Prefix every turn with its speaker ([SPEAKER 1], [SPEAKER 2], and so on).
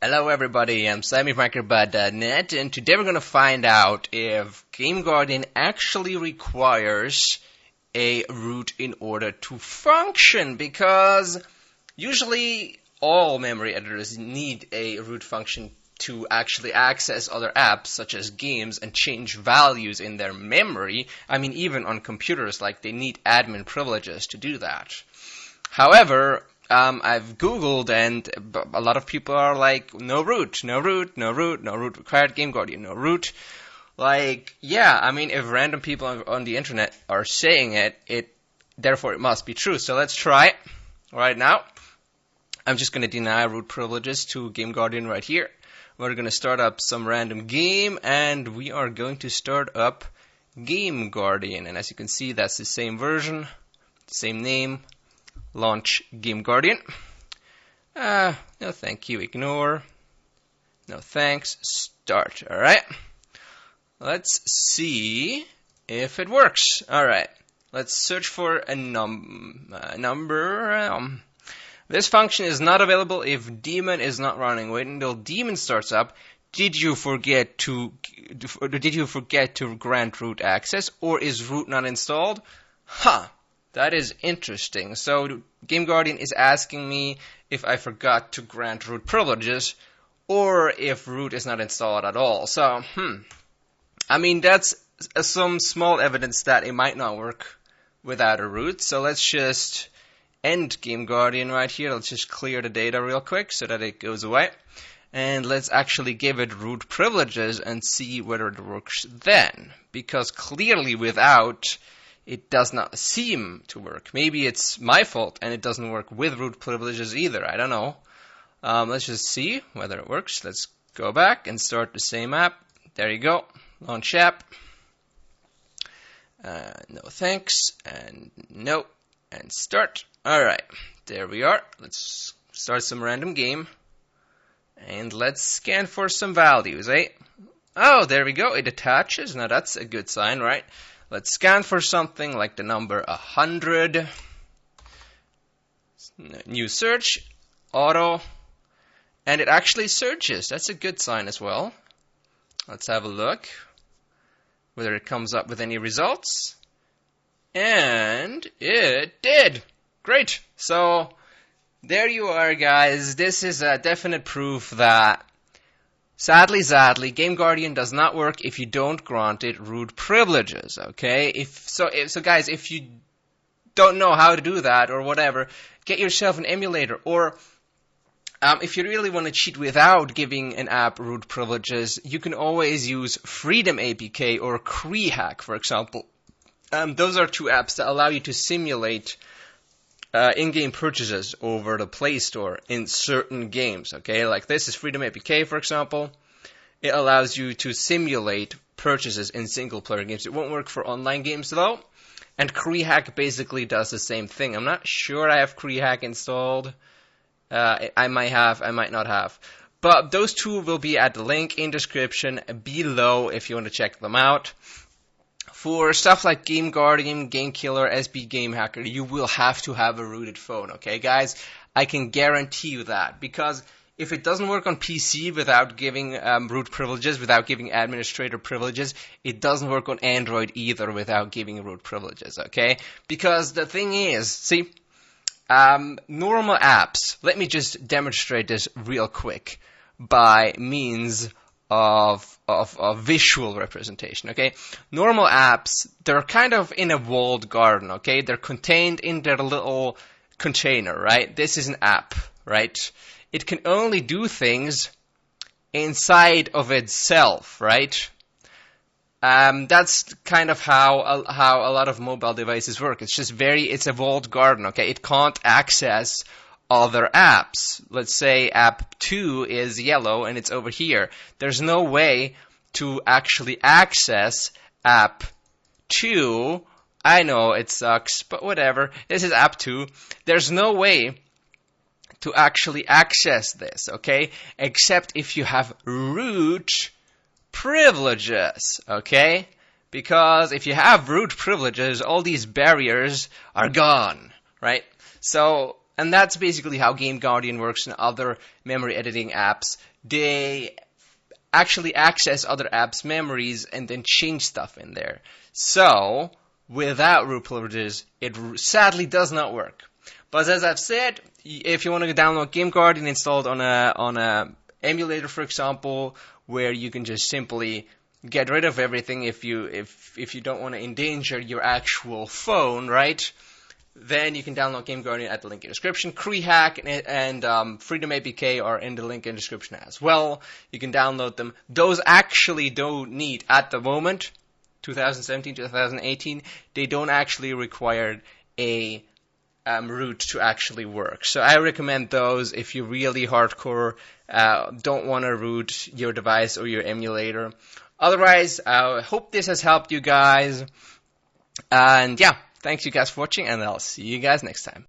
[SPEAKER 1] Hello everybody, I'm SammyFrankerBud.net, and today we're going to find out if GameGuardian actually requires a root in order to function, because usually all memory editors need a root function to actually access other apps such as games and change values in their memory. I mean, even on computers, like, they need admin privileges to do that. However, I've Googled, and a lot of people are like, no root, no root, no root, no root required, GameGuardian, no root. Like, yeah, I mean, if random people on the internet are saying it, therefore it must be true. So let's try it right now. I'm just going to deny root privileges to GameGuardian right here. We're going to start up some random game, and we are going to start up GameGuardian. And as you can see, that's the same version, same name. Launch GameGuardian. No thank you, ignore. No thanks, start. Alright. Let's see if it works. Alright. Let's search for a number. This function is not available if daemon is not running. Wait until daemon starts up. Did you forget to grant root access, or is root not installed? Huh. That is interesting. So GameGuardian is asking me if I forgot to grant root privileges, or if root is not installed at all. So, I mean, that's some small evidence that it might not work without a root. So let's just end GameGuardian right here. Let's just clear the data real quick so that it goes away. And let's actually give it root privileges and see whether it works then. Because clearly without, it does not seem to work. Maybe it's my fault and it doesn't work with root privileges either. I don't know. Let's just see whether it works. Let's go back and start the same app. There you go. Launch app. No thanks. And no. And start. Alright. There we are. Let's start some random game. And let's scan for some values, eh? Oh, there we go. It attaches. Now that's a good sign, right? Let's scan for something like the number 100. New search, auto, and it actually searches. That's a good sign as well. Let's have a look whether it comes up with any results. And it did. Great. So there you are, guys. This is a definite proof that sadly, GameGuardian does not work if you don't grant it root privileges, okay? So guys, if you don't know how to do that or whatever, get yourself an emulator. Or if you really want to cheat without giving an app root privileges, you can always use Freedom APK or KreeHack, for example. Those are two apps that allow you to simulate in-game purchases over the Play Store in certain games, okay? Like this is Freedom APK, for example. It allows you to simulate purchases in single-player games. It won't work for online games, though. And KreeHack basically does the same thing. I'm not sure I have KreeHack installed. I might have, I might not have. But those two will be at the link in description below if you want to check them out. For stuff like GameGuardian, GameKiller, SB Game Hacker, you will have to have a rooted phone, okay, guys? I can guarantee you that, because if it doesn't work on PC without giving root privileges, without giving administrator privileges, it doesn't work on Android either without giving root privileges, okay? Because the thing is, see, normal apps, let me just demonstrate this real quick by means of visual representation, okay? Normal apps, they're kind of in a walled garden, okay? They're contained in their little container, right? This is an app, right? It can only do things inside of itself, right? That's kind of how a lot of mobile devices work. It's a walled garden, okay? It can't access other apps. Let's say app 2 is yellow and it's over here. There's no way to actually access app 2. I know it sucks, but whatever. This is app 2. There's no way to actually access this, okay? Except if you have root privileges, okay? Because if you have root privileges, all these barriers are gone, right? So And that's basically how GameGuardian works and other memory editing apps. They actually access other apps' memories and then change stuff in there. So, without root privileges, it sadly does not work. But as I've said, if you want to download GameGuardian installed on a emulator, for example, where you can just simply get rid of everything if you don't want to endanger your actual phone, right? Then you can download GameGuardian at the link in the description. CreeHack and Freedom APK are in the link in the description as well. You can download them. Those actually don't need, at the moment, 2017, 2018, they don't actually require a root to actually work. So I recommend those if you really hardcore don't want to root your device or your emulator. Otherwise, I hope this has helped you guys. And yeah, thanks you guys for watching, and I'll see you guys next time.